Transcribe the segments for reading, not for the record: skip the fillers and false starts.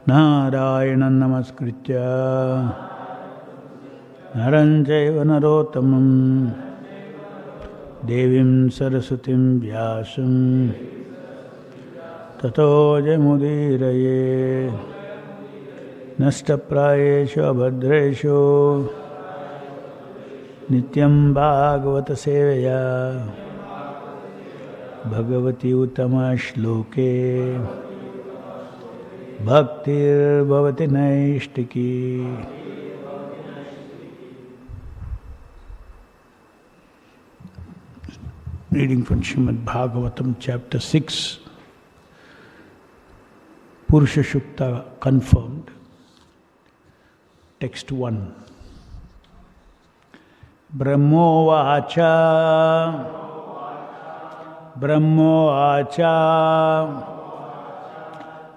Narayanam namaskritya Naram chaiva narottamam Devim saraswatim vyasam Tato jamudiraya Nashtaprayeshu abhadreshu Nityam bhagavata sevaya Bhagavati uttama shloke Bhaktir bhavati naishtiki. Reading from Srimad Bhagavtham, chapter 6, Purusha Shukta confirmed, text 1. Brahmovacha, Brahmovacha,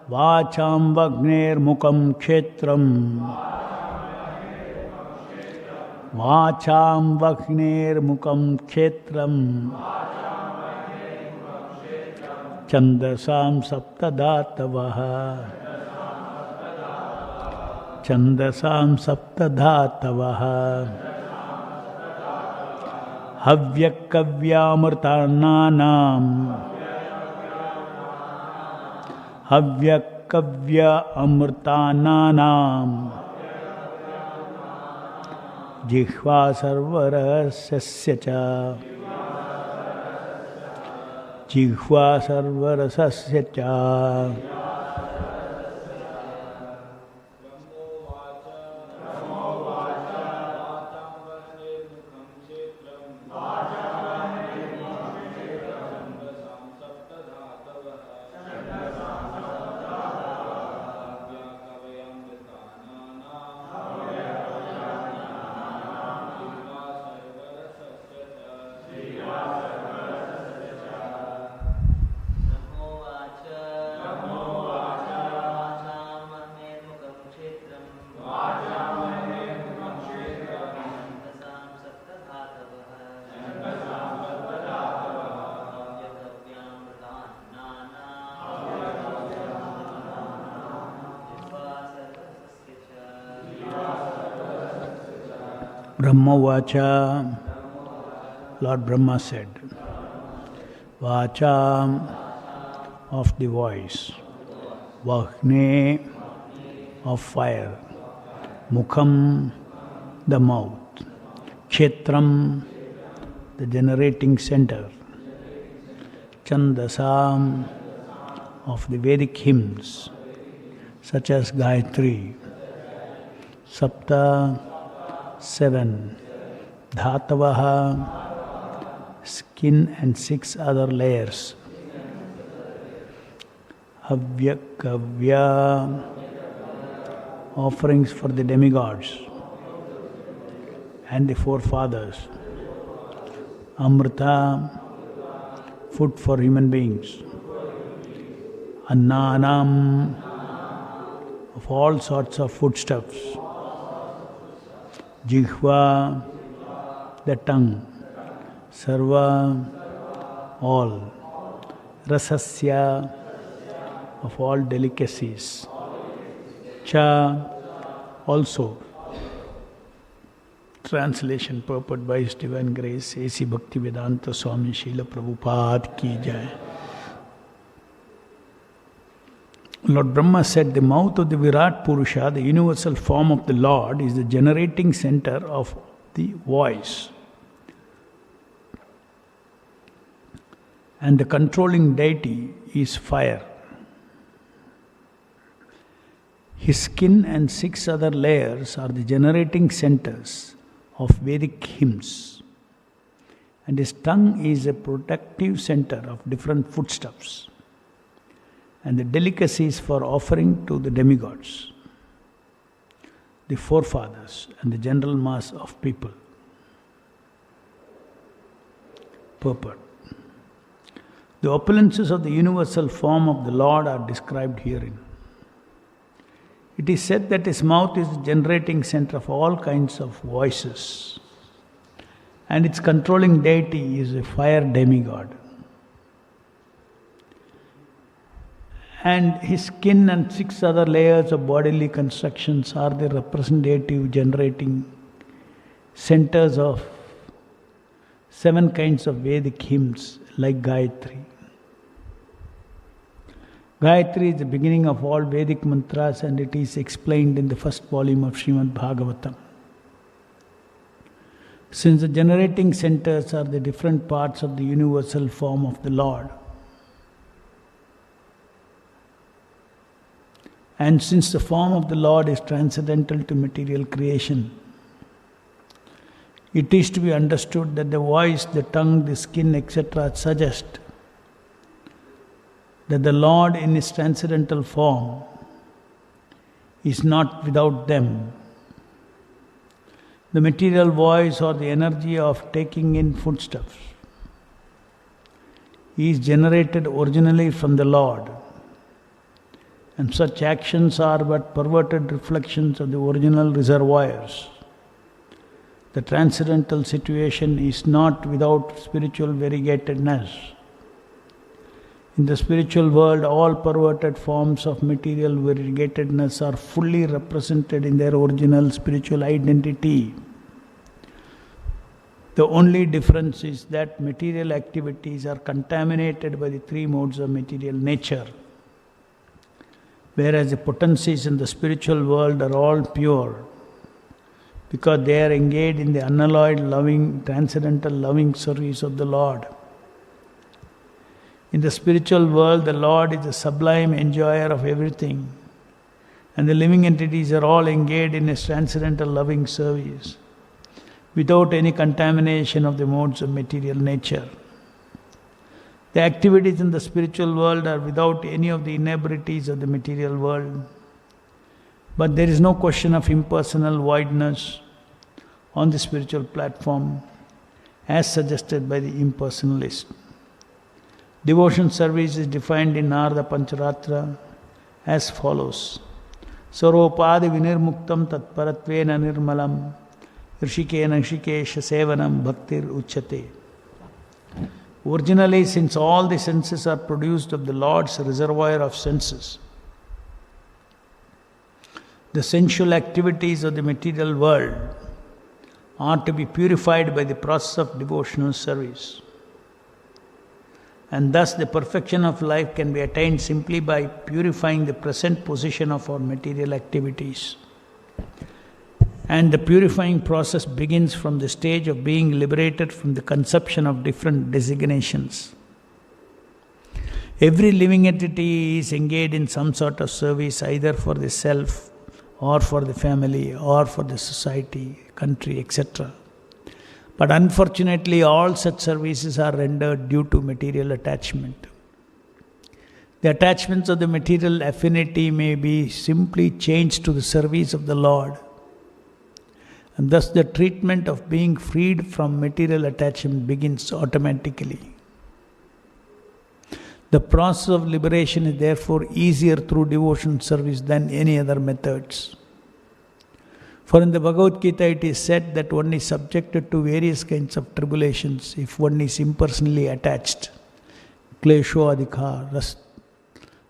Vacham Vagner Mukam Kshetram, Vacham Vagner Mukam Kshetram, Chandasam Saptadhatavaha, Chandasam Saptadhatavaha, Havyakavyamritananam, Havyakavya amritananam, Jihva sarvarasasya cha, Jihva sarvarasasya cha. Brahma Vacha, Lord Brahma said, Vacha of the voice, Vahne of fire, Mukham the mouth, Kshetram the generating center, Chandasam of the Vedic hymns, such as Gayatri, Sapta 7, Dhatavaha, skin and 6 other layers, Havyakavya, offerings for the demigods and the forefathers, Amrita, food for human beings, Annanam, of all sorts of foodstuffs, Jihva, the tongue, Sarva, all, Rasasya, of all delicacies, Cha, also. Translation purport by His Divine Grace, A.C. Bhaktivedanta Swami Srila Prabhupada ki jai. Lord Brahma said, the mouth of the Virat Purusha, the universal form of the Lord, is the generating center of the voice. And the controlling deity is fire. His skin and 6 other layers are the generating centers of Vedic hymns. And his tongue is a protective center of different foodstuffs and the delicacies for offering to the demigods, the forefathers, and the general mass of people. Purport. The opulences of the universal form of the Lord are described herein. It is said that his mouth is the generating center of all kinds of voices, and its controlling deity is a fire demigod. And his skin and 6 other layers of bodily constructions are the representative generating centers of 7 kinds of Vedic hymns like Gayatri. Gayatri is the beginning of all Vedic mantras, and it is explained in the first volume of Srimad Bhagavtham. Since the generating centers are the different parts of the universal form of the Lord, and since the form of the Lord is transcendental to material creation, it is to be understood that the voice, the tongue, the skin, etc. suggest that the Lord in his transcendental form is not without them. The material voice or the energy of taking in foodstuffs is generated originally from the Lord, and such actions are but perverted reflections of the original reservoirs. The transcendental situation is not without spiritual variegatedness. In the spiritual world, all perverted forms of material variegatedness are fully represented in their original spiritual identity. The only difference is that material activities are contaminated by the 3 modes of material nature, whereas the potencies in the spiritual world are all pure, because they are engaged in the unalloyed loving, transcendental loving service of the Lord. In the spiritual world, the Lord is the sublime enjoyer of everything, and the living entities are all engaged in His transcendental loving service, without any contamination of the modes of material nature. The activities in the spiritual world are without any of the inebrities of the material world, but there is no question of impersonal voidness on the spiritual platform, as suggested by the impersonalist. Devotion service is defined in Narada Pancharatra as follows: Sarvopadi vinirmuktam tatparatvena nirmalam rishikena rishikesha sevanam bhaktir uchyate. Originally, since all the senses are produced of the Lord's reservoir of senses, the sensual activities of the material world are to be purified by the process of devotional service. And thus the perfection of life can be attained simply by purifying the present position of our material activities. And the purifying process begins from the stage of being liberated from the conception of different designations. Every living entity is engaged in some sort of service, either for the self, or for the family, or for the society, country, etc. But unfortunately, all such services are rendered due to material attachment. The attachments of the material affinity may be simply changed to the service of the Lord, and thus the treatment of being freed from material attachment begins automatically. The process of liberation is therefore easier through devotion service than any other methods. For in the Bhagavad Gita it is said that one is subjected to various kinds of tribulations if one is impersonally attached. Klesho adhika ras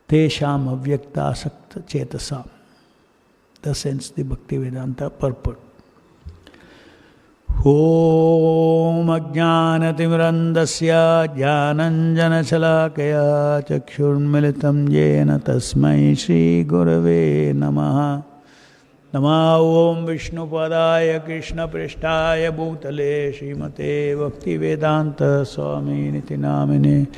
tesham avyakta asakta chetasam. Thus ends the Bhaktivedanta purport. Om ajnanatimirandasya jnananjanachalakaya chakshurmilitam yena tasmai Shri Gurave Namaha. Nama Om Vishnupadaya Krishna Prishtaya Bhutale Srimate Bhaktivedanta Swami Niti Namine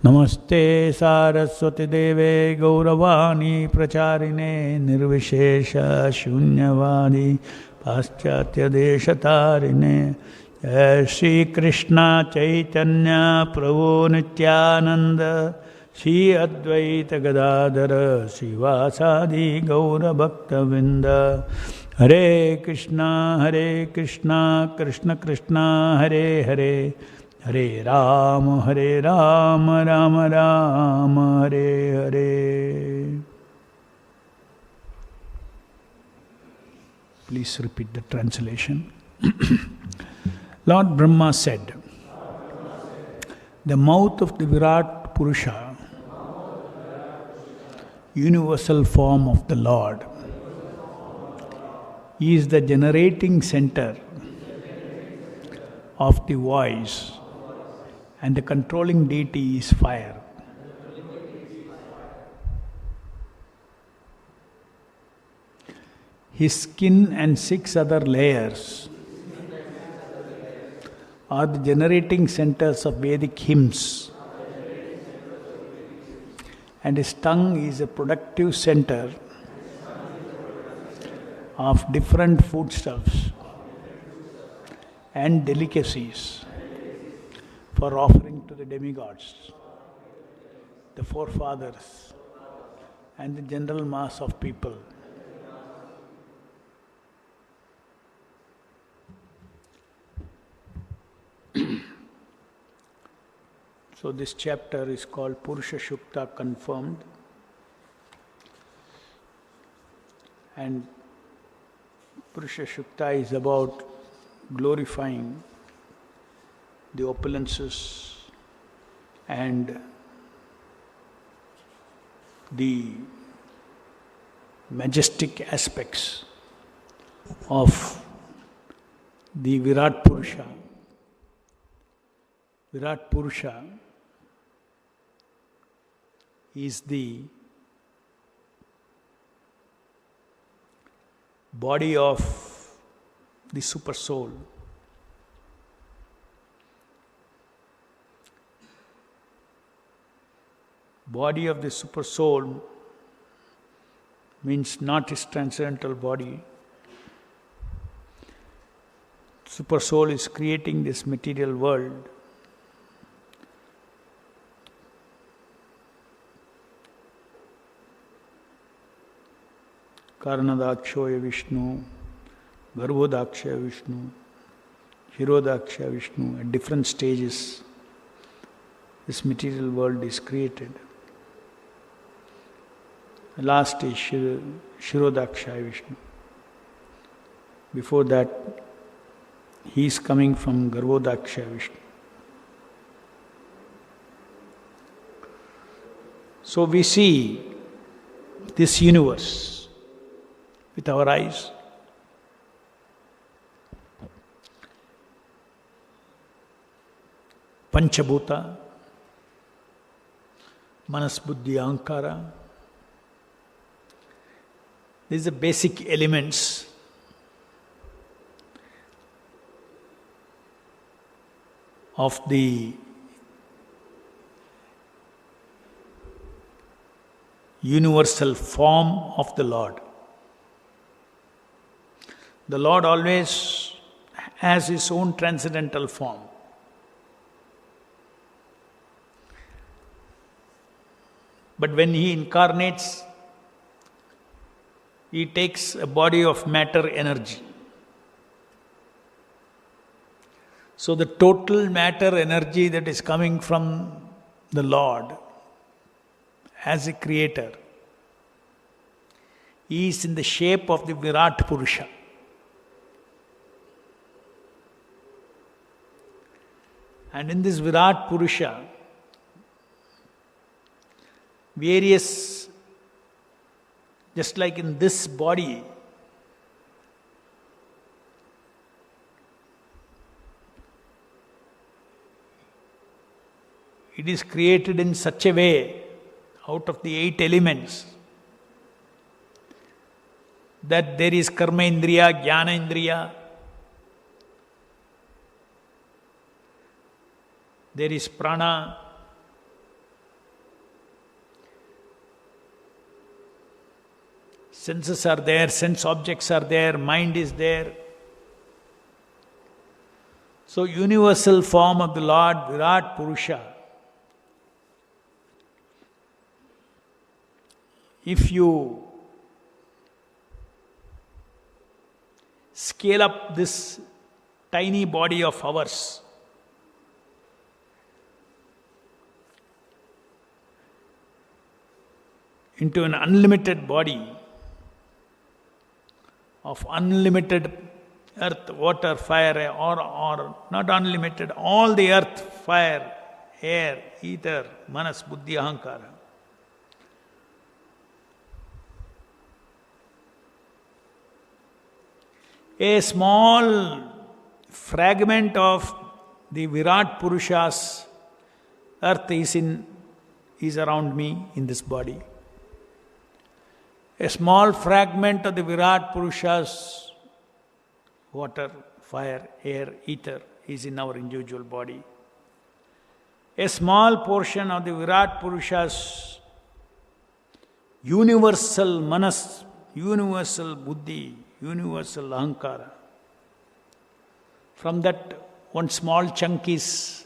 Namaste Saraswati Deve Gauravani Pracharine Nirvishesha Shunyavadi Paschatya Deshatarine Jai Shri Krishna Chaitanya Prabhu Nityananda Shri Advaita Gadadhara Srivasadi Gaura Bhakta Vinda Hare Krishna Krishna Krishna Hare Hare Hare Rama Rama Rama Hare Hare. Please repeat the translation. Lord Brahma said, the mouth of the Virat Purusha universal form of the Lord. He is the generating center of the voice, and the controlling deity is fire. His skin and 6 other layers are the generating centers of Vedic hymns, and his tongue is a productive center of different foodstuffs and delicacies for offering to the demigods, the forefathers, and the general mass of people. So this chapter is called Purusha Shukta Confirmed, and Purusha Shukta is about glorifying the opulences and the majestic aspects of the Virat Purusha. Virat Purusha is the body of the super soul. Body of the super soul means not his transcendental body. Super soul is creating this material world. Karanadakshoya Vishnu, Garbhodakshaya Vishnu, Shirodakshaya Vishnu, at different stages this material world is created. The last is Shirodakshaya Vishnu. Before that, he is coming from Garbhodakshaya Vishnu. So we see this universe with our eyes. Panchabhuta, Manas, Buddhi, Ahankara. These are basic elements of the universal form of the Lord. The Lord always has his own transcendental form. But when he incarnates, he takes a body of matter energy. So the total matter energy that is coming from the Lord as a creator is in the shape of the Virat Purusha. And in this Virat Purusha, various, just like in this body, it is created in such a way out of the 8 elements that there is karma indriya, jnana indriya, there is prana, senses are there, sense objects are there, mind is there. So universal form of the Lord, Virat Purusha, if you scale up this tiny body of ours, into an unlimited body of unlimited earth, water, fire, or not unlimited, all the earth, fire, air, ether, manas, buddhi, ahankara. A small fragment of the Virat Purusha's earth is around me in this body. A small fragment of the Virat Purusha's water, fire, air, ether is in our individual body. A small portion of the Virat Purusha's universal manas, universal buddhi, universal ahankara. From that, one small chunk is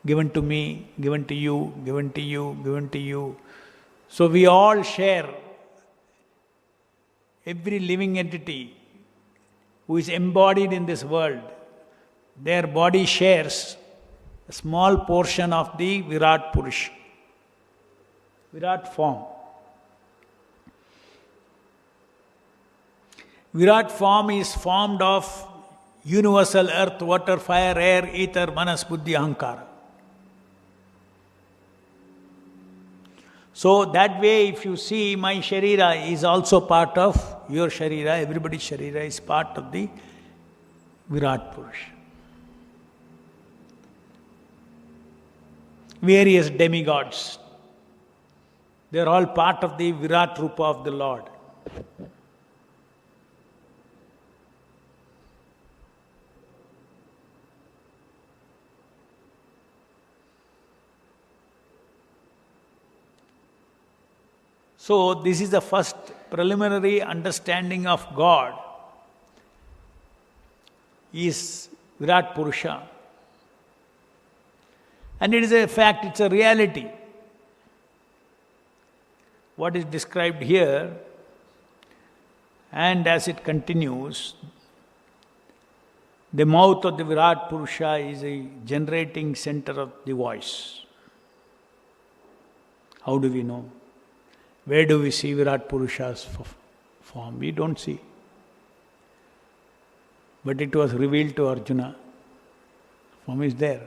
given to me, given to you, given to you, given to you. So we all share, every living entity who is embodied in this world, their body shares a small portion of the Virat Purusha, Virat form. Virat form is formed of universal earth, water, fire, air, ether, manas, buddhi, ahankara. So that way, if you see, my sharira is also part of your sharira, everybody's sharira is part of the Virat Purusha. Various demigods, they are all part of the Virat Rupa of the Lord. So, this is the first preliminary understanding of God, is Virat Purusha. And it is a fact, it's a reality. What is described here, and as it continues, the mouth of the Virat Purusha is a generating center of the voice. How do we know? Where do we see Virat Purusha's form? We don't see. But it was revealed to Arjuna. Form is there.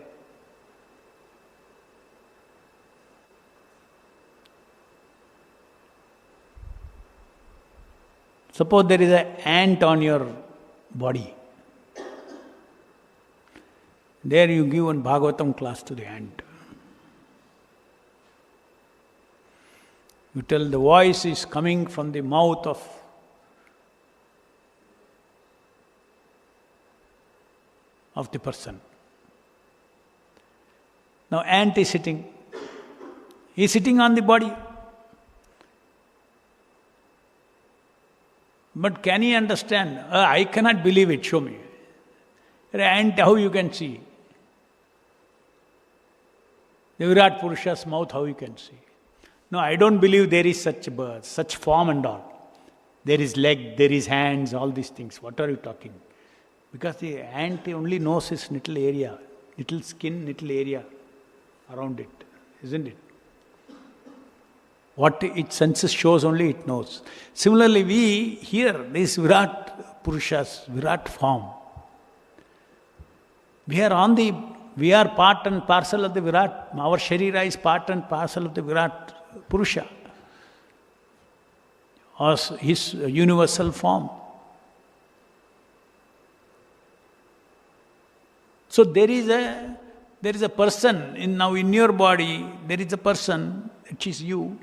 Suppose there is an ant on your body. There you give one Bhagavatham class to the ant. You tell the voice is coming from the mouth of the person. Now ant is sitting. He is sitting on the body. But can he understand? I cannot believe it, show me. Ant, how you can see? The Virat Purusha's mouth, how you can see? No, I don't believe there is such birth, such form and all. There is leg, there is hands, all these things. What are you talking? Because the ant only knows his little area, little skin, little area around it, isn't it? What its senses shows only it knows. Similarly, we hear this Virat Purusha's Virat form. We are part and parcel of the Virat. Our Sharira is part and parcel of the Virat Purusha, or his universal form. So there is a person in your body. There is a person, which is you,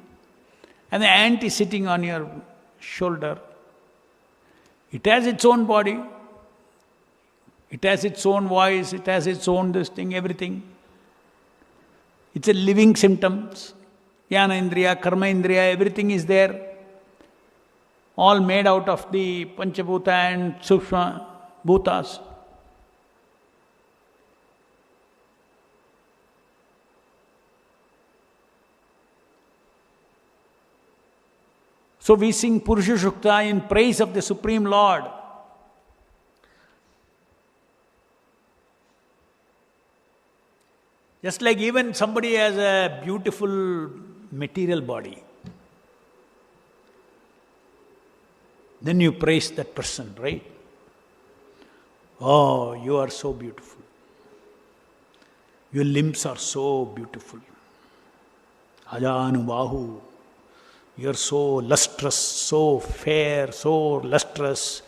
and the ant is sitting on your shoulder. It has its own body. It has its own voice. It has its own this thing, everything. It's a living symptoms. Jnana Indriya, Karma Indriya, everything is there. All made out of the Panchabhuta and Sukshma Bhutas. So we sing Purusha Shukta in praise of the Supreme Lord. Just like even somebody has a beautiful material body, then you praise that person, right? Oh, you are so beautiful. Your limbs are so beautiful. Ajanubahu. You are so lustrous, so fair, so lustrous.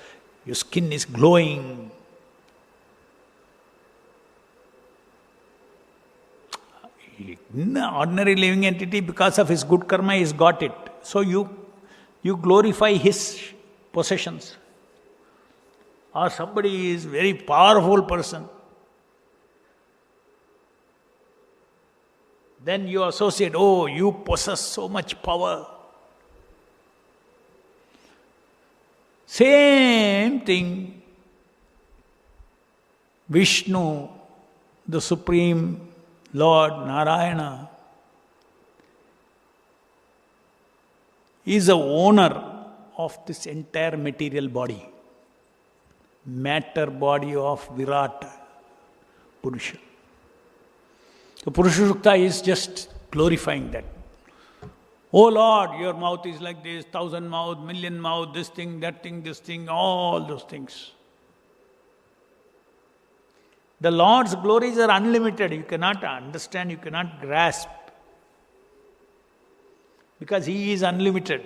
Your skin is glowing. In the ordinary living entity, because of his good karma, he's got it. So you glorify his possessions. Or somebody is very powerful person. Then you associate, oh, you possess so much power. Same thing. Vishnu, the Supreme Lord Narayana, is the owner of this entire material body, matter body of Virat Purusha. The Purusha Sukta is just glorifying that. Oh Lord, your mouth is like this, 1,000 mouth, million mouth, this thing, all those things. The Lord's glories are unlimited. You cannot understand, you cannot grasp. Because He is unlimited.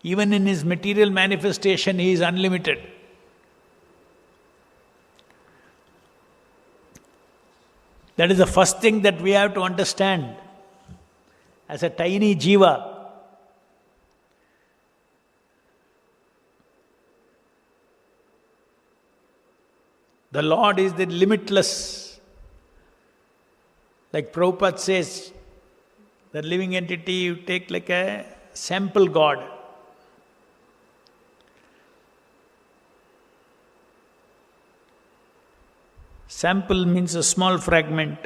Even in His material manifestation, He is unlimited. That is the first thing that we have to understand. As a tiny jiva, the Lord is the limitless. Like Prabhupada says, the living entity you take like a sample God. Sample means a small fragment.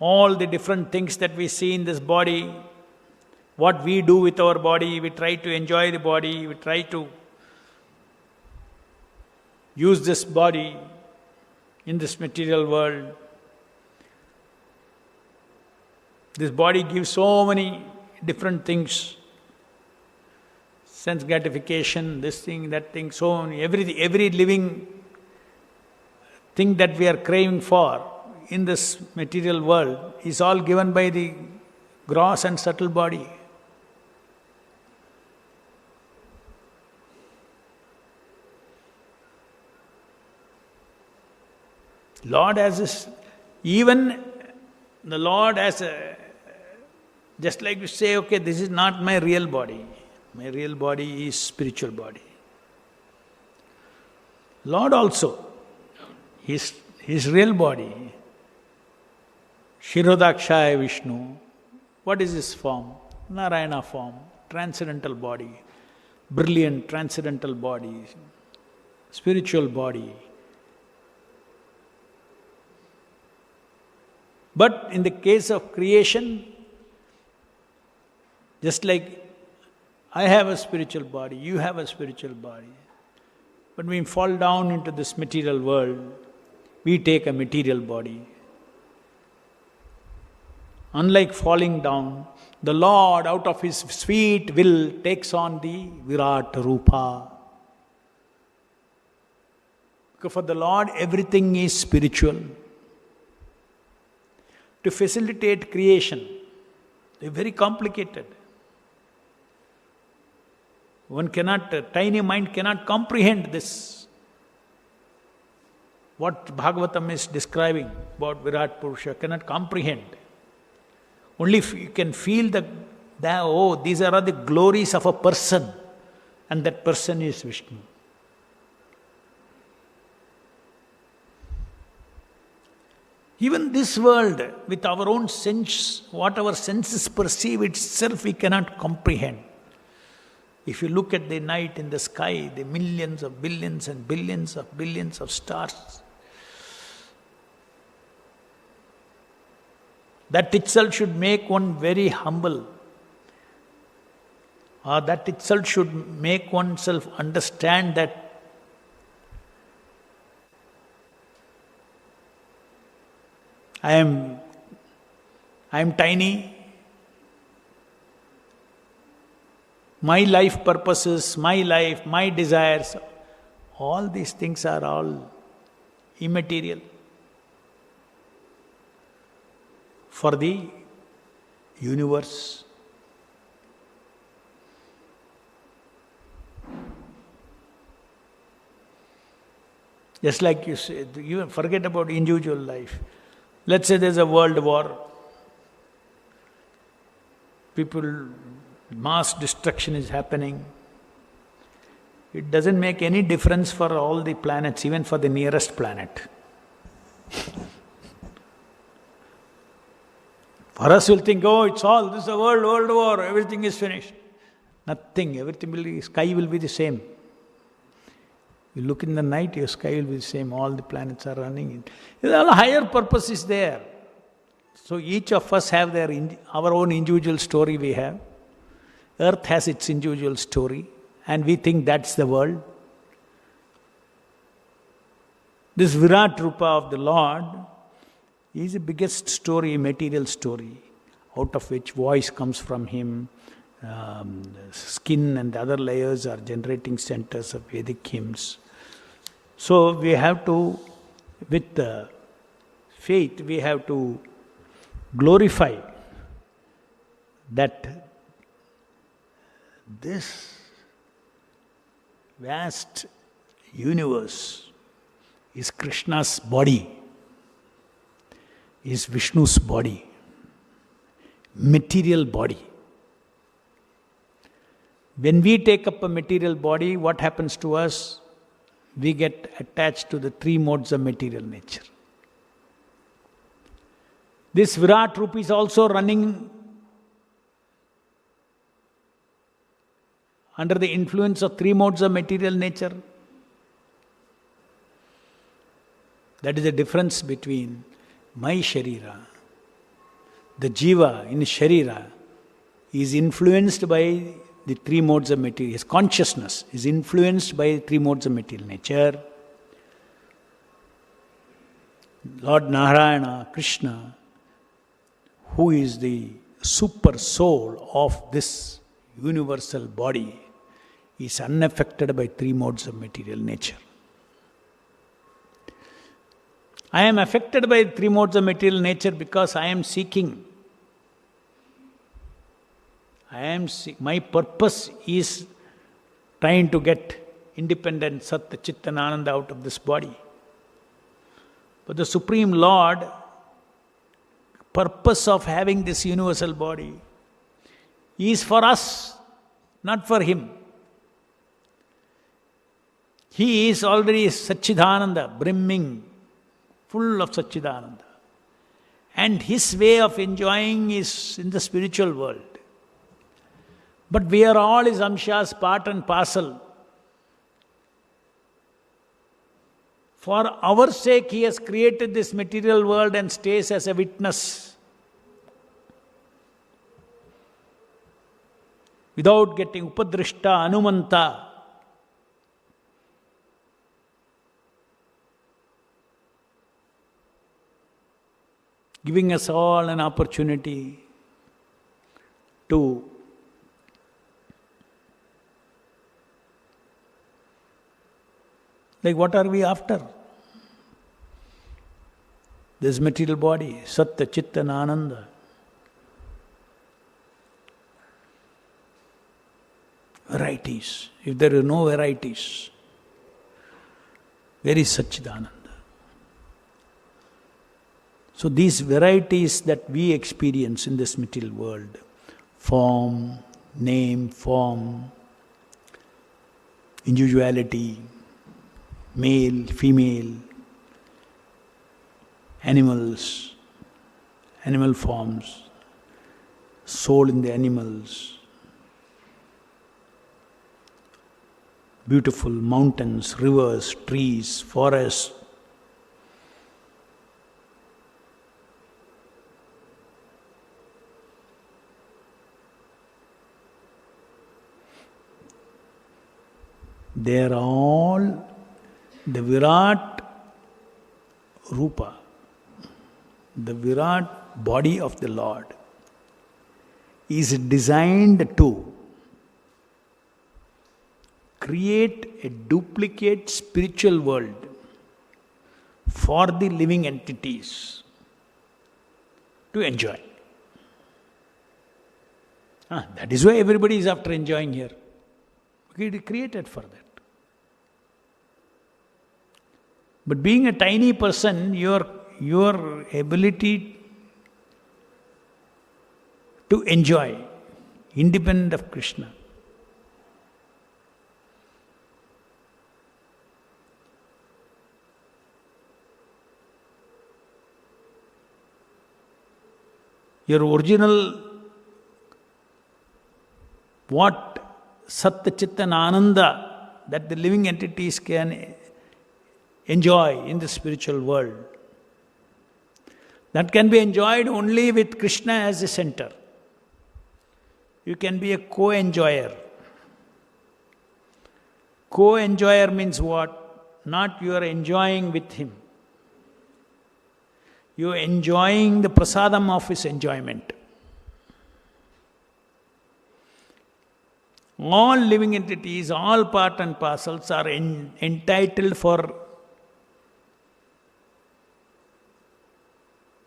All the different things that we see in this body, what we do with our body, we try to enjoy the body, we try to use this body in this material world. This body gives so many different things. Sense gratification, this thing, that thing, so many, every living thing that we are craving for in this material world is all given by the gross and subtle body. Lord has this, even the Lord has a, just like you say, okay, this is not my real body. My real body is spiritual body. Lord also, his real body, Shirodakshaya Vishnu, what is his form? Narayana form, transcendental body, brilliant transcendental body, spiritual body. But in the case of creation, just like I have a spiritual body, you have a spiritual body. When we fall down into this material world, we take a material body. Unlike falling down, the Lord out of His sweet will takes on the Virat Rupa. Because for the Lord, everything is spiritual. To facilitate creation, they're very complicated. Tiny mind cannot comprehend this. What Bhagavatham is describing about Virat Purusha cannot comprehend. Only if you can feel these are the glories of a person, and that person is Vishnu. Even this world, with our own sense, what our senses perceive itself, we cannot comprehend. If you look at the night in the sky, the millions of billions and billions of stars, that itself should make one very humble. Or that itself should make oneself understand that I am tiny. My life purposes, my life, my desires, all these things are all immaterial for the universe. Just like you said, you forget about individual life. Let's say there's a world war. Mass destruction is happening. It doesn't make any difference for all the planets, even for the nearest planet. For us, we'll think, oh, this is a world war, everything is finished. Nothing, sky will be the same. You look in the night, your sky will be the same, all the planets are running. A higher purpose is there. So each of us have our own individual story we have. Earth has its individual story, and we think that's the world. This Virat Rupa of the Lord is the biggest story, material story, out of which voice comes from him. Skin and the other layers are generating centers of Vedic hymns. So we have to, with faith, we have to glorify that this vast universe is Krishna's body, is Vishnu's body, material body. When we take up a material body, what happens to us? We get attached to the three modes of material nature. This Virat Rupa is also running under the influence of three modes of material nature. That is the difference between my Sharira. The Jiva in Sharira is influenced by the three modes of material. His consciousness is influenced by the three modes of material nature. Lord Narayana, Krishna, who is the super soul of this universal body, is unaffected by three modes of material nature. I am affected by three modes of material nature because I am seeking. My purpose is trying to get independent Sat, Chit and Ananda out of this body. But the Supreme Lord, purpose of having this universal body is for us, not for Him. He is already Satchidananda, brimming, full of Satchidananda. And His way of enjoying is in the spiritual world. But we are all His Amshas, part and parcel. For our sake, He has created this material world and stays as a witness. Without getting Upadrishta, Anumanta. Giving us all an opportunity to what are we after? This material body, Satta, Chitta and Ananda. Varieties. If there are no varieties, where is Satchidananda? So these varieties that we experience in this material world, form, name, form, individuality, male, female, animals, animal forms, soul in the animals, beautiful mountains, rivers, trees, forests. They are all the Virat Rupa, the Virat body of the Lord, is designed to create a duplicate spiritual world for the living entities to enjoy. That is why everybody is after enjoying here. It is created for that. But being a tiny person, your ability to enjoy, independent of Krishna. Your original, what Satya Chitta and Ananda that the living entities can enjoy in the spiritual world, that can be enjoyed only with Krishna as the center. You can be a co-enjoyer. Co-enjoyer means what? Not you are enjoying with him. You are enjoying the prasadam of his enjoyment. All living entities, all part and parcels are entitled for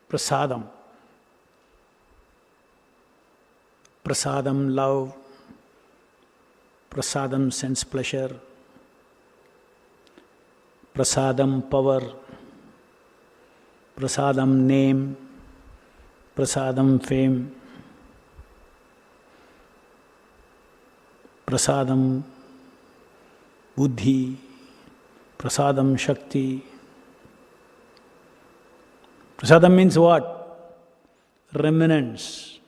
prasadam. Prasadam love, prasadam sense pleasure, prasadam power, prasadam name, prasadam fame, prasadam buddhi, prasadam shakti. Prasadam means what? Remnants.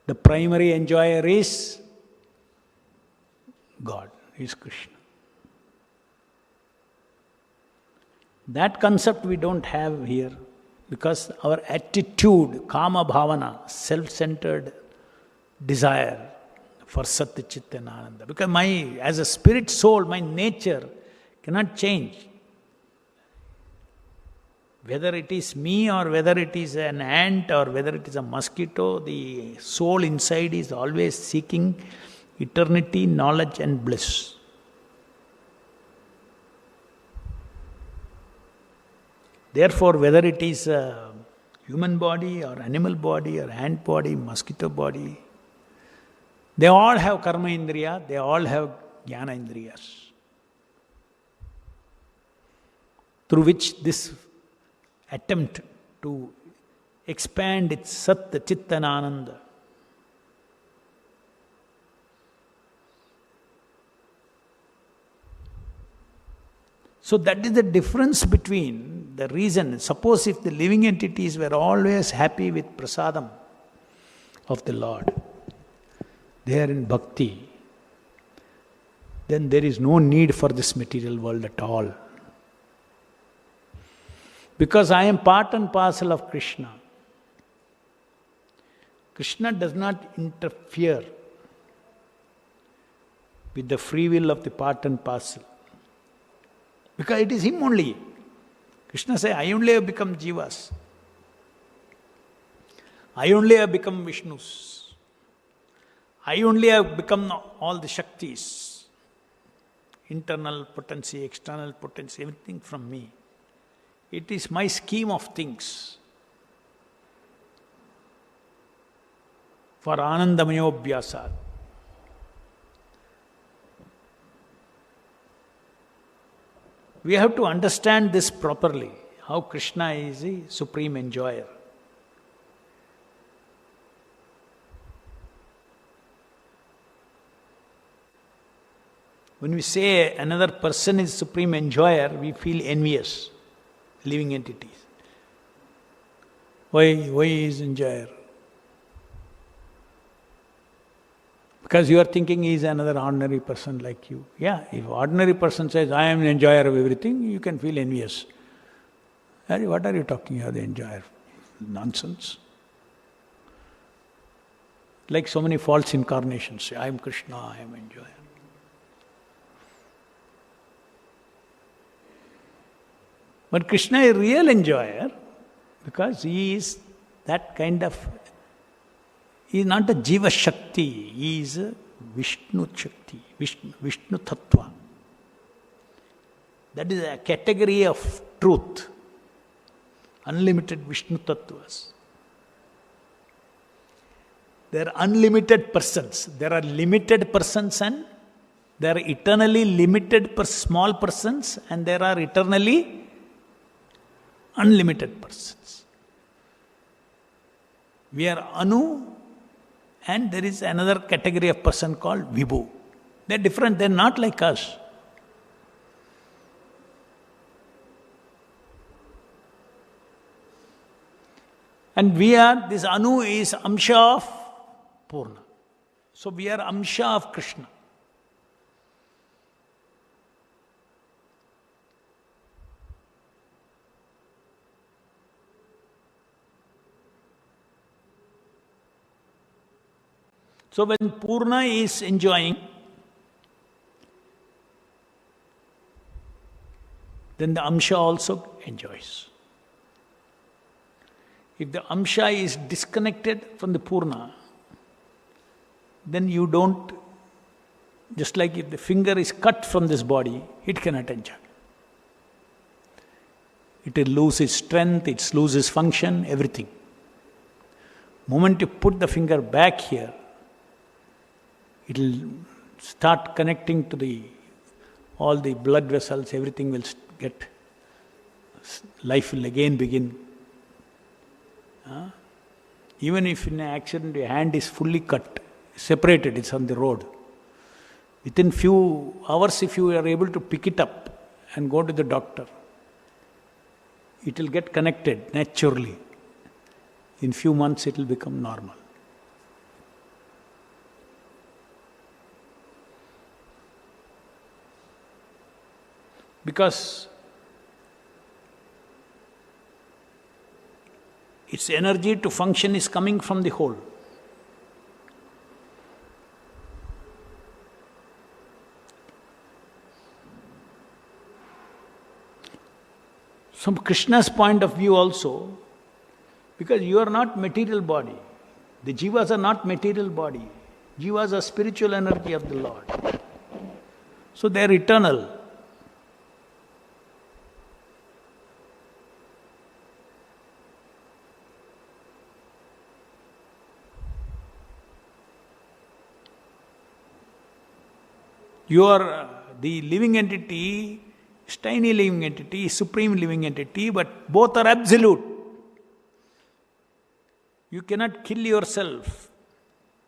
The primary enjoyer is God, is Krishna. That concept we don't have here because our attitude, kama bhavana, self-centered desire for Satya Chitta and Ananda. Because as a spirit soul, my nature cannot change. Whether it is me or whether it is an ant or whether it is a mosquito, the soul inside is always seeking eternity, knowledge and bliss. Therefore, whether it is a human body or animal body or ant body, mosquito body, they all have karma indriya, they all have jnana indriyas, through which this attempt to expand its Satya, Chitta and Ananda. So that is the difference between the reason. Suppose if the living entities were always happy with prasadam of the Lord, they are in bhakti, then there is no need for this material world at all. Because I am part and parcel of Krishna. Krishna does not interfere with the free will of the part and parcel. Because it is him only. Krishna says, I only have become jivas. I only have become Vishnus. I only have become all the Shaktis. Internal potency, external potency, everything from me. It is my scheme of things. For Anandamayo-bhyasad. We have to understand this properly, how Krishna is the supreme enjoyer. When we say another person is supreme enjoyer, we feel envious. Living entities. Why he is enjoyer? Because you are thinking he is another ordinary person like you. Yeah, if ordinary person says, I am an enjoyer of everything, you can feel envious. What are you talking? You are the enjoyer. Nonsense. Like so many false incarnations. Say, I am Krishna, I am enjoyer. But Krishna is a real enjoyer because he is that kind of, he is not a Jiva Shakti, he is a Vishnu Shakti, Vishnu Tattva. That is a category of truth, unlimited Vishnu Tattvas. There are unlimited persons, there are limited persons and There are eternally limited small persons and there are eternally unlimited persons. We are Anu and there is another category of person called Vibhu. They are different, they are not like us. And we are, this Anu is Amsha of Purna. So we are Amsha of Krishna. So when Purna is enjoying, then the Amsha also enjoys. If the Amsha is disconnected from the Purna, then you don't, just like if the finger is cut from this body, it cannot enjoy. It will lose its strength, it loses function, everything. Moment you put the finger back here, it will start connecting to all the blood vessels, everything will get, life will again begin. Even if in an accident your hand is fully cut, separated, it's on the road. Within few hours, if you are able to pick it up and go to the doctor, it will get connected naturally. In few months, it will become normal. Because its energy to function is coming from the whole. From Krishna's point of view also, because you are not material body, the jivas are not material body, jivas are spiritual energy of the Lord. So they are eternal. You are the living entity, tiny living entity, supreme living entity, but both are absolute. You cannot kill yourself.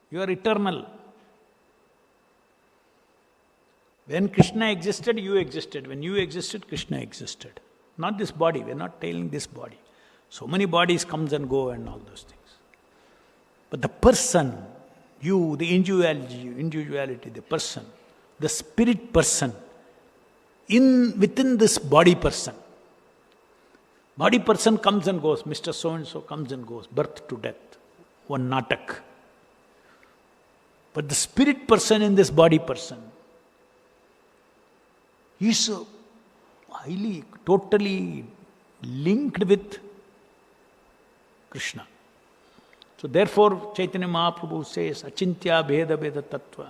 You are eternal. When Krishna existed, you existed. When you existed, Krishna existed. Not this body. We are not telling this body. So many bodies comes and go and all those things. But the person, you, the individuality, the person, the spirit person, within this body person. Body person comes and goes. Mr. So-and-so comes and goes. Birth to death. One natak. But the spirit person in this body person is highly, totally linked with Krishna. So therefore, Chaitanya Mahaprabhu says, Achintya Bheda Bheda Tattva.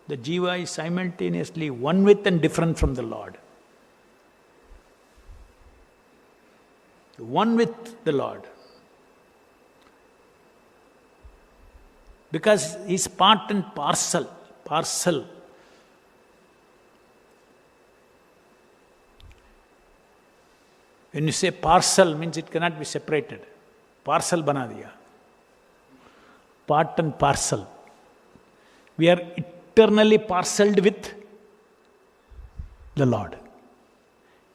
The jiva is simultaneously one with and different from the Lord. One with the Lord. Because he's part and parcel. When you say parcel, means it cannot be separated. Parcel bana diya. Part and parcel. We are eternally parceled with the Lord.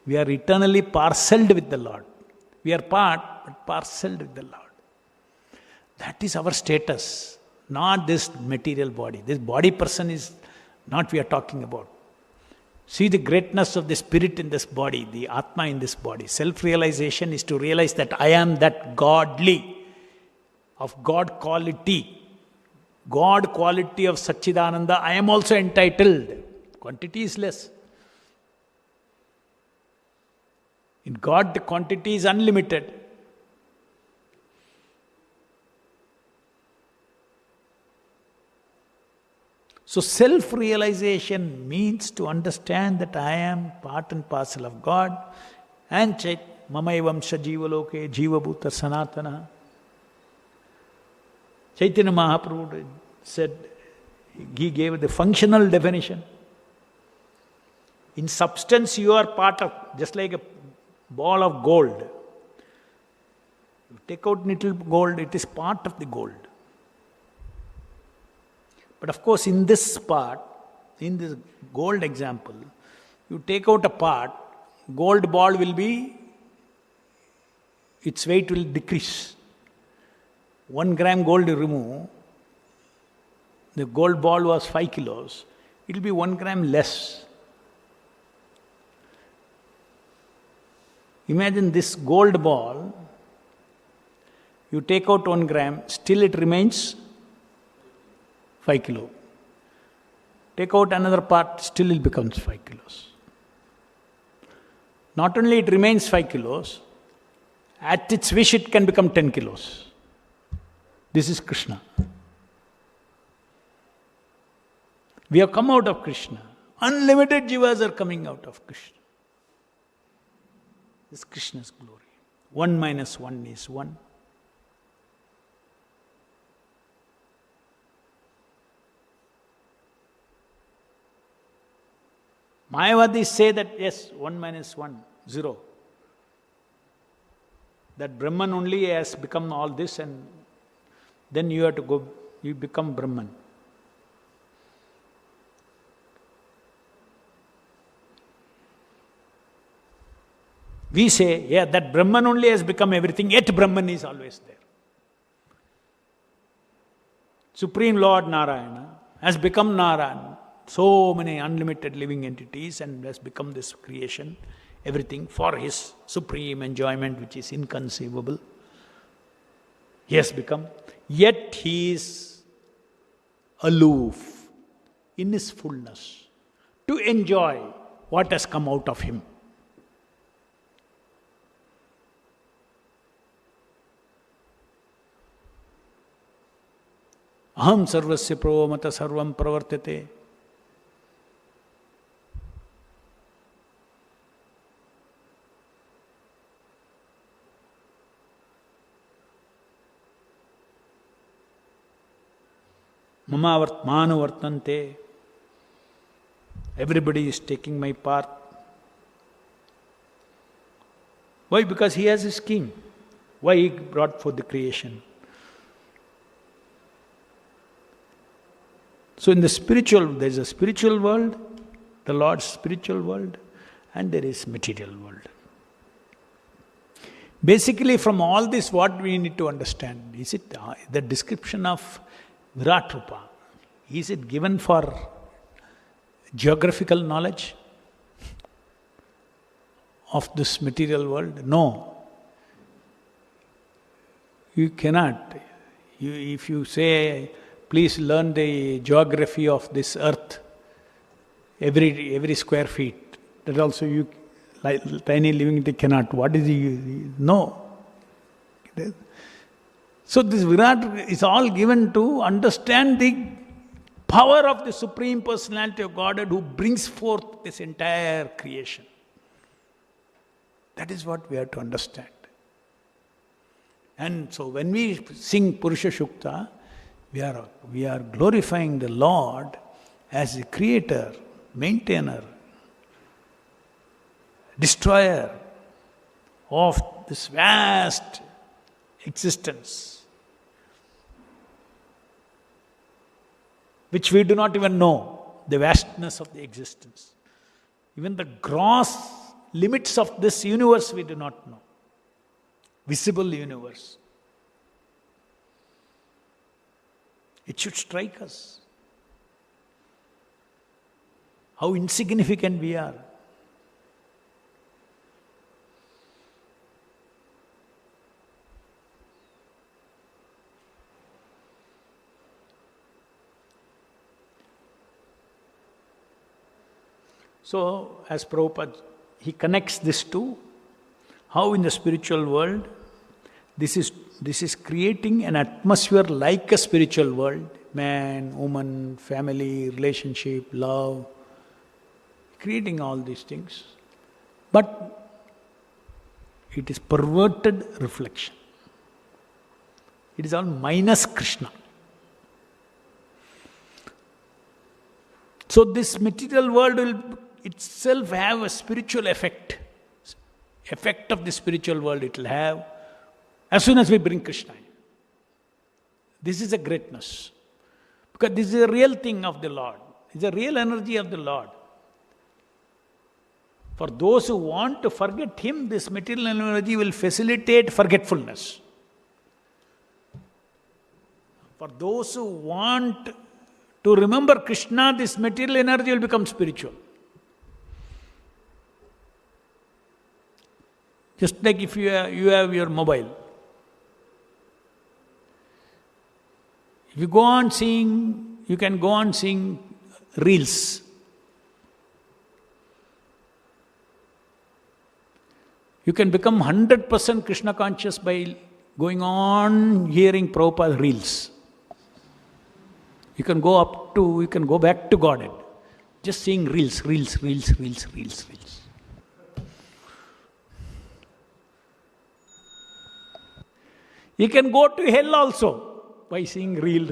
We are eternally parceled with the Lord. We are part, but parceled with the Lord. That is our status, not this material body. This body person is not we are talking about. See the greatness of the spirit in this body, the Atma in this body. Self-realization is to realize that I am that godly, of God quality. God quality of Satchidananda, I am also entitled. Quantity is less. In God, the quantity is unlimited. So self-realization means to understand that I am part and parcel of God and Mamayvamsha Jivaloke Jivabhuta Sanatana. Chaitanya Mahaprabhu said, he gave the functional definition. In substance, you are part of, just like a ball of gold. You take out little gold, it is part of the gold. But of course, in this part, in this gold example, you take out a part, gold ball will be, its weight will decrease. 1 gram gold you remove, the gold ball was 5 kilos, it will be 1 gram less. Imagine this gold ball, you take out 1 gram, still it remains 5 kilo. Take out another part, still it becomes 5 kilos. Not only it remains 5 kilos, at its wish it can become 10 kilos. This is Krishna. We have come out of Krishna. Unlimited jivas are coming out of Krishna. This is Krishna's glory. 1 minus 1 is 1. Mayavadis say that yes, 1 minus 1, 0. That Brahman only has become all this, and then you have to go, you become Brahman. We say, yeah, that Brahman only has become everything, yet Brahman is always there. Supreme Lord Narayana has become Narayana. So many unlimited living entities, and has become this creation, everything for his supreme enjoyment which is inconceivable. He has become, yet he is aloof in his fullness to enjoy what has come out of him. Aham sarvasya pravamata sarvam pravartate. Mama manu vartante. Everybody is taking my part. Why? Because he has a scheme. Why he brought forth the creation. So in the spiritual, there is a spiritual world, the Lord's spiritual world, and there is material world. Basically, from all this, what we need to understand, is it the description of Virat Rupa, is it given for geographical knowledge of this material world? No. You cannot. If you say, please learn the geography of this earth, every square feet, that also you, like tiny living entity, cannot. What is no. So this Virat is all given to understand the power of the Supreme Personality of Godhead who brings forth this entire creation. That is what we have to understand. And so when we sing Purusha Shukta, we are glorifying the Lord as the creator, maintainer, destroyer of this vast existence, which we do not even know, the vastness of the existence. Even the gross limits of this universe we do not know. Visible universe. It should strike us how insignificant we are. So, as Prabhupada, he connects this to how in the spiritual world, this is creating an atmosphere like a spiritual world. Man, woman, family, relationship, love. Creating all these things. But it is perverted reflection. It is all minus Krishna. So this material world will itself have a spiritual effect. Effect of the spiritual world it will have as soon as we bring Krishna in. This is a greatness. Because this is a real thing of the Lord. It's a real energy of the Lord. For those who want to forget Him, this material energy will facilitate forgetfulness. For those who want to remember Krishna, this material energy will become spiritual. Just like if you have your mobile. If you go on seeing, you can go on seeing reels. You can become 100% Krishna conscious by going on hearing Prabhupada's reels. You can go back to Godhead. Just seeing reels. You can go to hell also by seeing reel.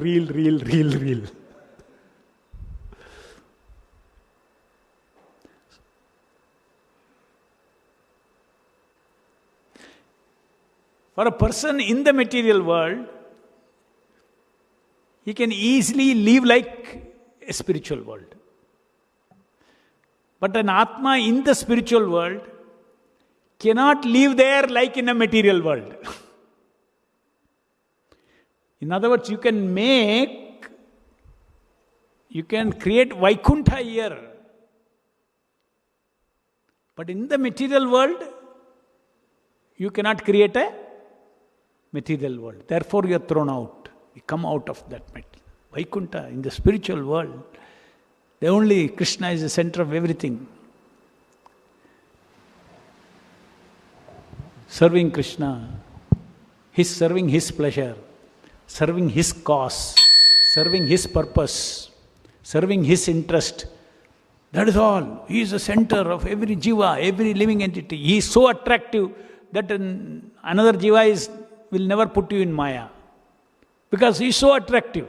For a person in the material world, he can easily live like a spiritual world. But an Atma in the spiritual world cannot live there like in a material world. In other words, you can create Vaikuntha here. But in the material world, you cannot create a material world. Therefore, you are thrown out. You come out of that Vaikuntha. In the spiritual world, the only Krishna is the center of everything. Serving Krishna, serving His pleasure, serving His cause, serving His purpose, serving His interest. That is all. He is the center of every jiva, every living entity. He is so attractive that another jiva will never put you in Maya. Because He is so attractive.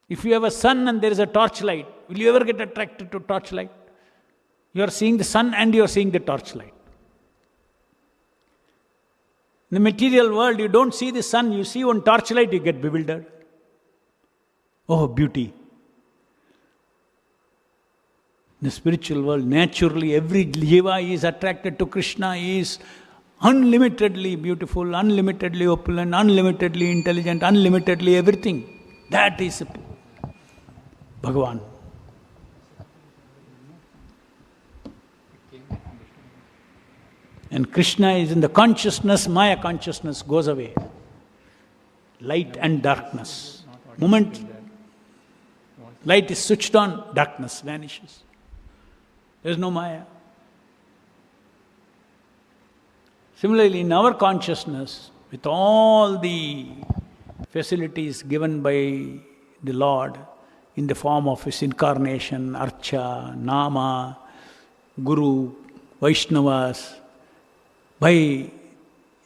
If you have a sun and there is a torchlight, will you ever get attracted to torchlight? You are seeing the sun and you are seeing the torchlight. In the material world, you don't see the sun, you see one torchlight, you get bewildered. Oh, beauty. In the spiritual world, naturally, every jiva is attracted to Krishna. He is unlimitedly beautiful, unlimitedly opulent, unlimitedly intelligent, unlimitedly everything. That is Bhagavan. And Krishna is in the consciousness, Maya consciousness goes away. Light and darkness. Moment light is switched on, darkness vanishes. There is no Maya. Similarly, in our consciousness, with all the facilities given by the Lord in the form of His incarnation, Archa, Nama, Guru, Vaishnavas, by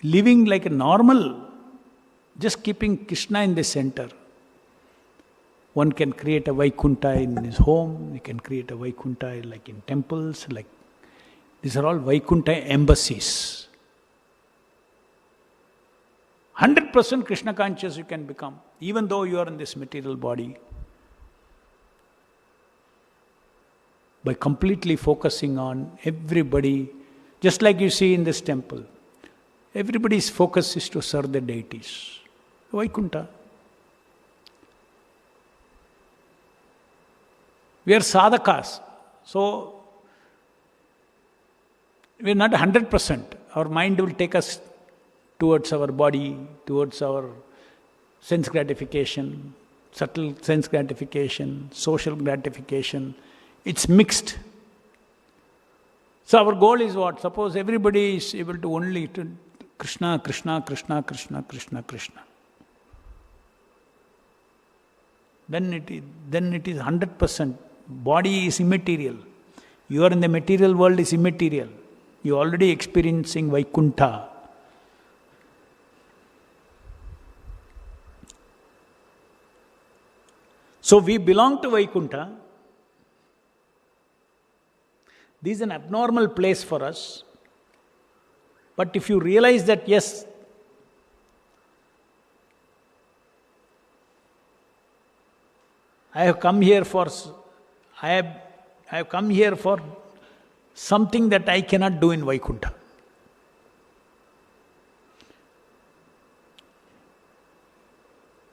living like a normal, just keeping Krishna in the center, one can create a Vaikuntha in his home, he can create a Vaikuntha like in temples, like these are all Vaikuntha embassies. 100% Krishna conscious you can become, even though you are in this material body. By completely focusing on everybody, just like you see in this temple. Everybody's focus is to serve the deities. Vaikuntha. We are sadhakas. So, we are not 100%. Our mind will take us towards our body, towards our sense gratification, subtle sense gratification, social gratification. It's mixed. So our goal is what? Suppose everybody is able to only to Krishna, Krishna, Krishna, Krishna, Krishna, Krishna. Then it is 100%. Body is immaterial. You are in the material world is immaterial. You are already experiencing Vaikuntha. So we belong to Vaikuntha. This is an abnormal place for us. But if you realize that, yes, I have come here for something that I cannot do in Vaikuntha.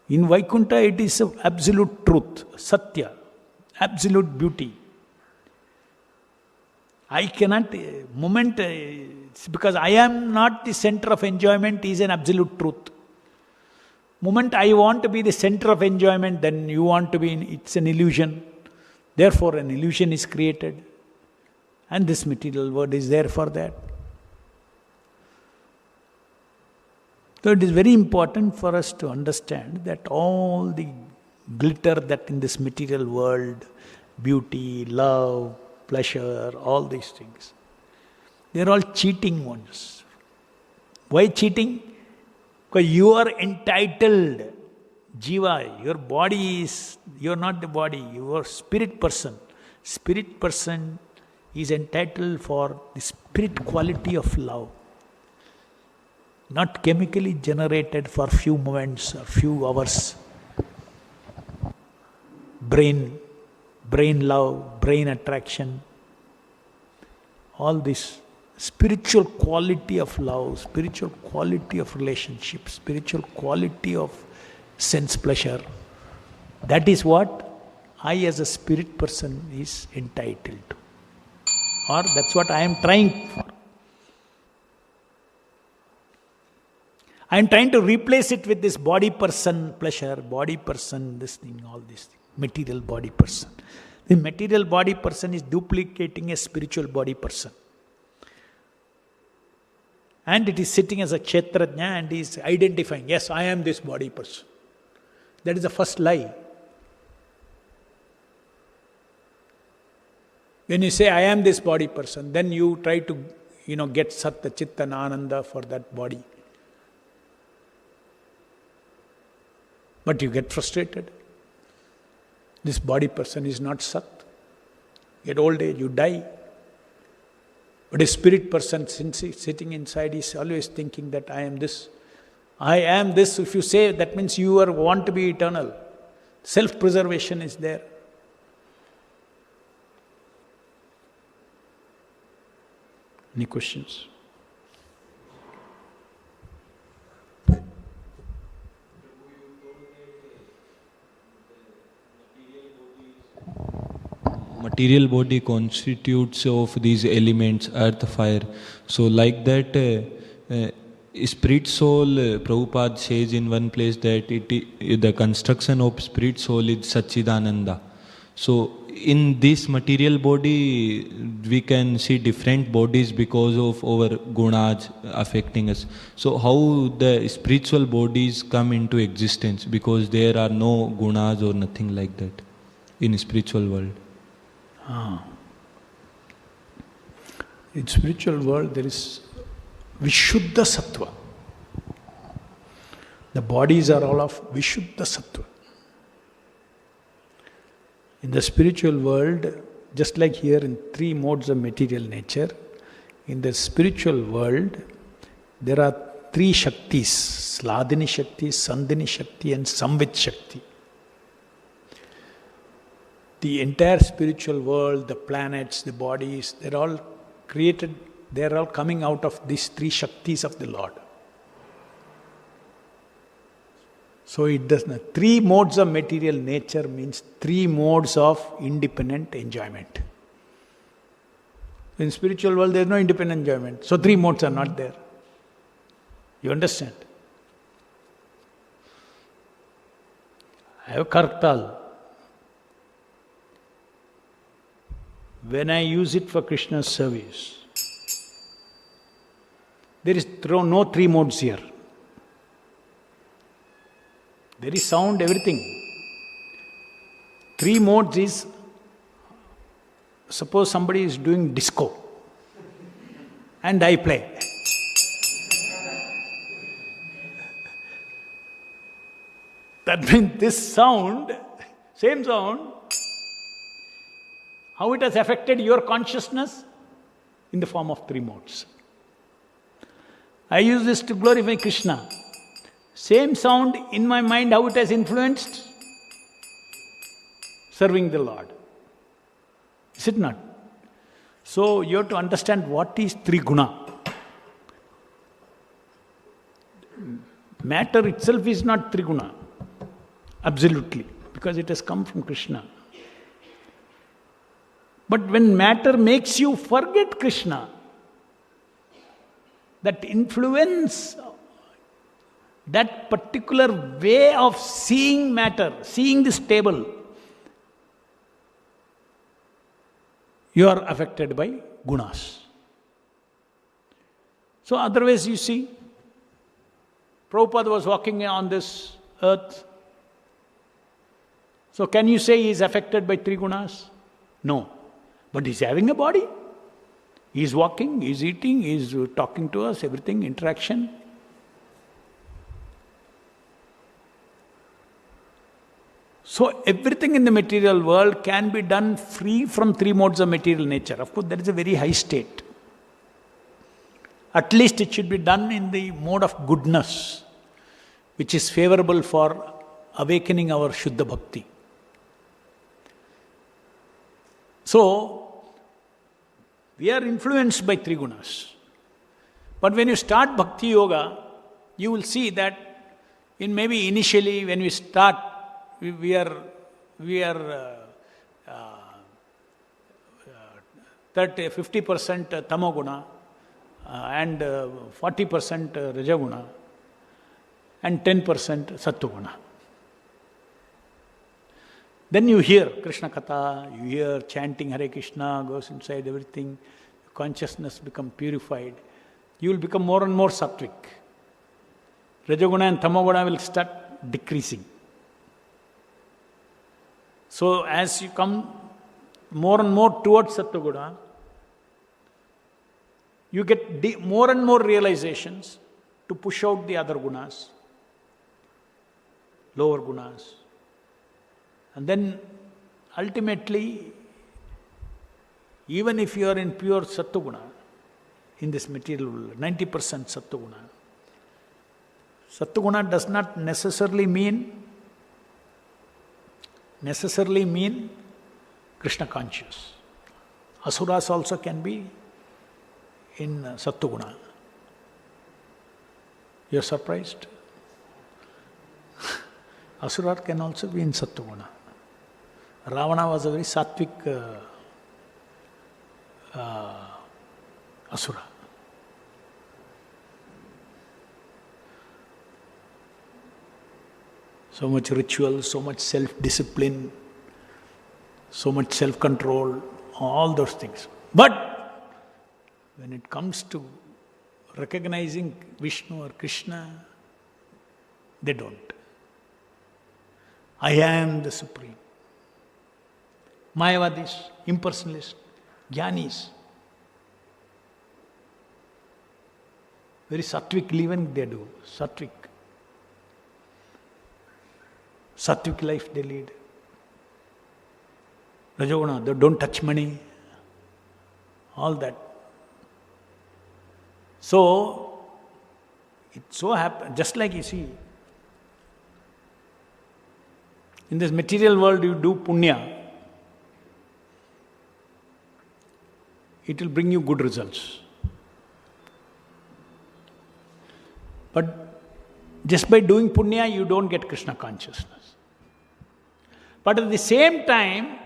In Vaikuntha, it is absolute truth, Satya, absolute beauty. I cannot, it's because I am not the center of enjoyment is an absolute truth. Moment I want to be the center of enjoyment, then you want to be, it's an illusion. Therefore, an illusion is created. And this material world is there for that. So it is very important for us to understand that all the glitter that in this material world, beauty, love, pleasure, all these things, they are all cheating ones. Why cheating? Because you are entitled. Jiva, your body is, you are not the body, you are spirit person. Spirit person is entitled for the spirit quality of love. Not chemically generated for few moments or few hours. Brain love, brain attraction. All this spiritual quality of love, spiritual quality of relationship, spiritual quality of sense pleasure. That is what I as a spirit person is entitled to. Or that's what I am trying for. I am trying to replace it with this body person pleasure, body person, this thing, all this thing. Material body person. The material body person is duplicating a spiritual body person. And it is sitting as a Kshetrajna and is identifying, yes, I am this body person. That is the first lie. When you say, I am this body person, then you try to, get Satta, Chitta and Ananda for that body. But you get frustrated. This body person is not Sat. At old age, you die. But a spirit person sitting inside is always thinking that I am this. I am this. If you say, that means you want to be eternal. Self-preservation is there. Any questions? Material body constitutes of these elements, earth, fire. So like that, spirit soul, Prabhupada says in one place that the construction of spirit soul is Satchidananda. So in this material body, we can see different bodies because of our gunas affecting us. So how the spiritual bodies come into existence? Because there are no gunas or nothing like that in spiritual world. In spiritual world there is Vishuddha Sattva. The bodies are all of Vishuddha Sattva. In the spiritual world, just like here in three modes of material nature, in the spiritual world there are three Shaktis, Sladini Shakti, Sandhini Shakti and Samvit Shakti. The entire spiritual world, the planets, the bodies, they're all created, they're all coming out of these three Shaktis of the Lord. So it does not. Three modes of material nature means three modes of independent enjoyment. In spiritual world there is no independent enjoyment. So three modes are not there. You understand? I have kartal. When I use it for Krishna's service, there is no three modes here. There is sound, everything. Three modes is, suppose somebody is doing disco and I play. That means this sound Same sound. How it has affected your consciousness? In the form of three modes. I use this to glorify Krishna. Same sound in my mind, how it has influenced? Serving the Lord. Is it not? So you have to understand what is Triguna. Matter itself is not Triguna. Absolutely. Because it has come from Krishna. But when matter makes you forget Krishna, that influence, that particular way of seeing matter, seeing this table, you are affected by gunas. So otherwise you see, Prabhupada was walking on this earth. So can you say he is affected by three gunas? No. But he's having a body. He's walking, he's eating, he's talking to us, everything, interaction. So everything in the material world can be done free from three modes of material nature. Of course, that is a very high state. At least it should be done in the mode of goodness, which is favorable for awakening our Shuddha Bhakti. So, we are influenced by three gunas. But when you start Bhakti Yoga, you will see that maybe initially when we start, we are 50% Tamoguna and 40% Rajaguna and 10% Sattuguna. Then you hear Krishna Katha, you hear chanting Hare Krishna, goes inside everything, consciousness becomes purified. You will become more and more sattvic. Rajaguna and Tamoguna will start decreasing. So as you come more and more towards Sattva-guna, you get more and more realizations to push out the other gunas, lower gunas. And then ultimately, even if you are in pure Sattva-guna, in this material world, 90% Sattva-guna, Sattva-guna does not necessarily mean Krishna conscious. Asuras also can be in Sattva-guna. You are surprised? Asura can also be in Sattva-guna. Ravana was a very sattvic asura. So much ritual, so much self-discipline, so much self-control, all those things. But when it comes to recognizing Vishnu or Krishna, they don't. I am the Supreme. Mayavadis, impersonalists, Jnanis. Very sattvic living they do, sattvic. Sattvic life they lead. Rajoguna, they don't touch money. All that. So, it so happens, just like you see, in this material world you do punya, it will bring you good results. But just by doing punya, you don't get Krishna consciousness. But at the same time,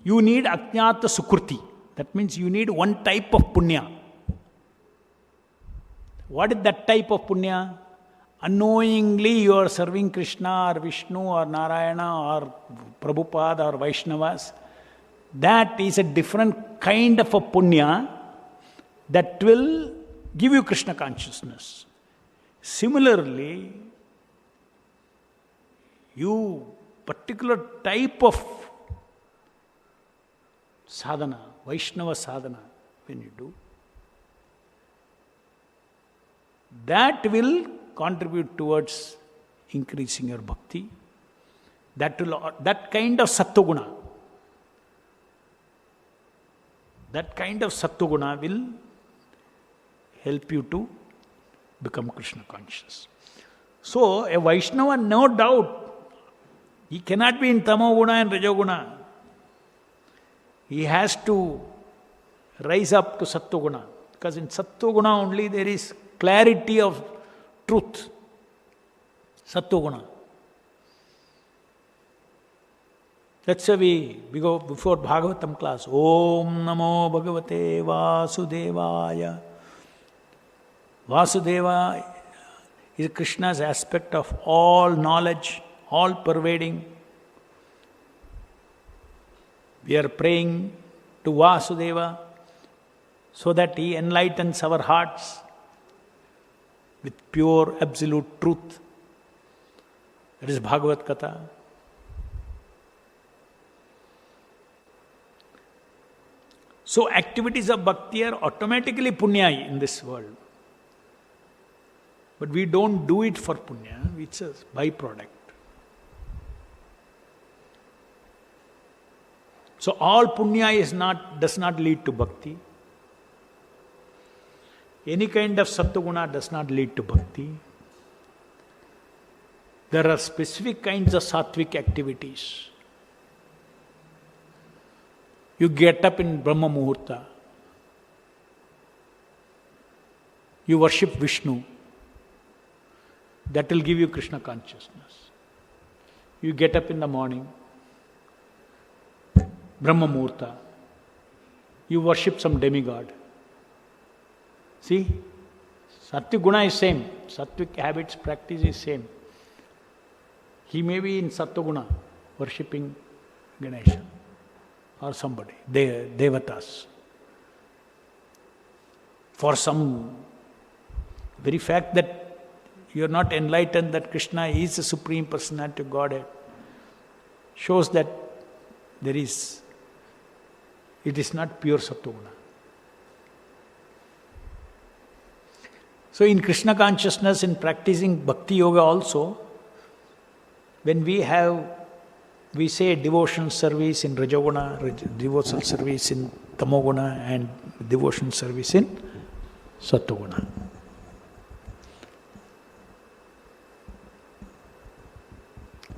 you need ajnata sukriti. That means you need one type of punya. What is that type of punya? Unknowingly you are serving Krishna or Vishnu or Narayana or Prabhupada or Vaishnavas. That is a different kind of a punya that will give you Krishna consciousness. Similarly, you particular type of sadhana, Vaishnava sadhana, when you do, that will contribute towards increasing your bhakti That kind of sattva guna will help you to become Krishna conscious. So a Vaishnava, no doubt, he cannot be in tamoguna and rajoguna. He has to rise up to sattva-guna, because in sattva-guna only there is clarity of truth. Sattva-guna. That's why we go before Bhagavatham class. Om Namo Bhagavate Vasudevaya. Vasudeva is Krishna's aspect of all knowledge, all pervading. We are praying to Vasudeva so that he enlightens our hearts with pure, absolute truth. That is Bhagavad Katha. So activities of bhakti are automatically punya in this world. But we don't do it for punya, it's a byproduct. So all punya does not lead to bhakti. Any kind of sattva-guna does not lead to bhakti. There are specific kinds of sattvic activities. You get up in Brahma Muhurta. You worship Vishnu. That will give you Krishna consciousness. You get up in the morning, Brahma Muhurta. You worship some demigod. See? Sattvic guna is same. Sattvic habits, practice is same. He may be in Sattva guna, worshipping Ganesha or somebody, devatas. For some very fact that you are not enlightened that Krishna is the Supreme Personality of Godhead shows that it is not pure Sattva-guna. So in Krishna consciousness, in practicing Bhakti Yoga also, when we say devotional service in Rajoguna, devotional service in Tamoguna, and devotional service in Sattva-guna.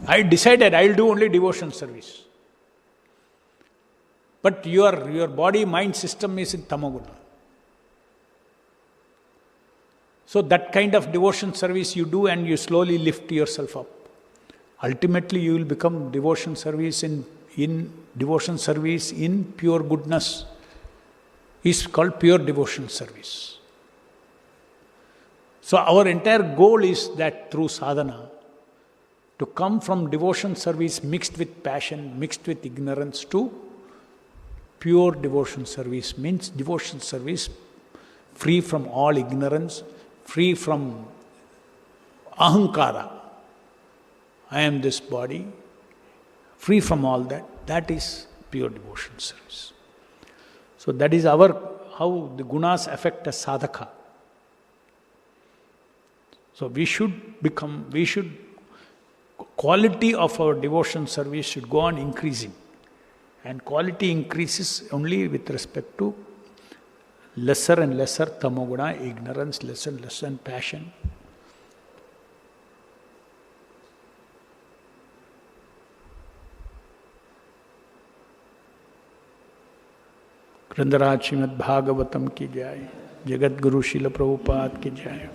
I decided I will do only devotional service. But your body, mind system is in Tamoguna. So that kind of devotion service you do and you slowly lift yourself up. Ultimately you will become devotion service in pure goodness. Is called pure devotion service. So our entire goal is that through sadhana, to come from devotion service mixed with passion, mixed with ignorance to pure devotion service, means devotion service free from all ignorance, free from ahankara. I am this body, free from all that. That is pure devotion service. So that is how the gunas affect a sadhaka. So quality of our devotion service should go on increasing. And quality increases only with respect to lesser and lesser tamoguna, ignorance, lesser and lesser passion. ग्रंथराज Shrimad Bhagavatam की जय, जगत गुरु शिल प्रभुपाद की जय।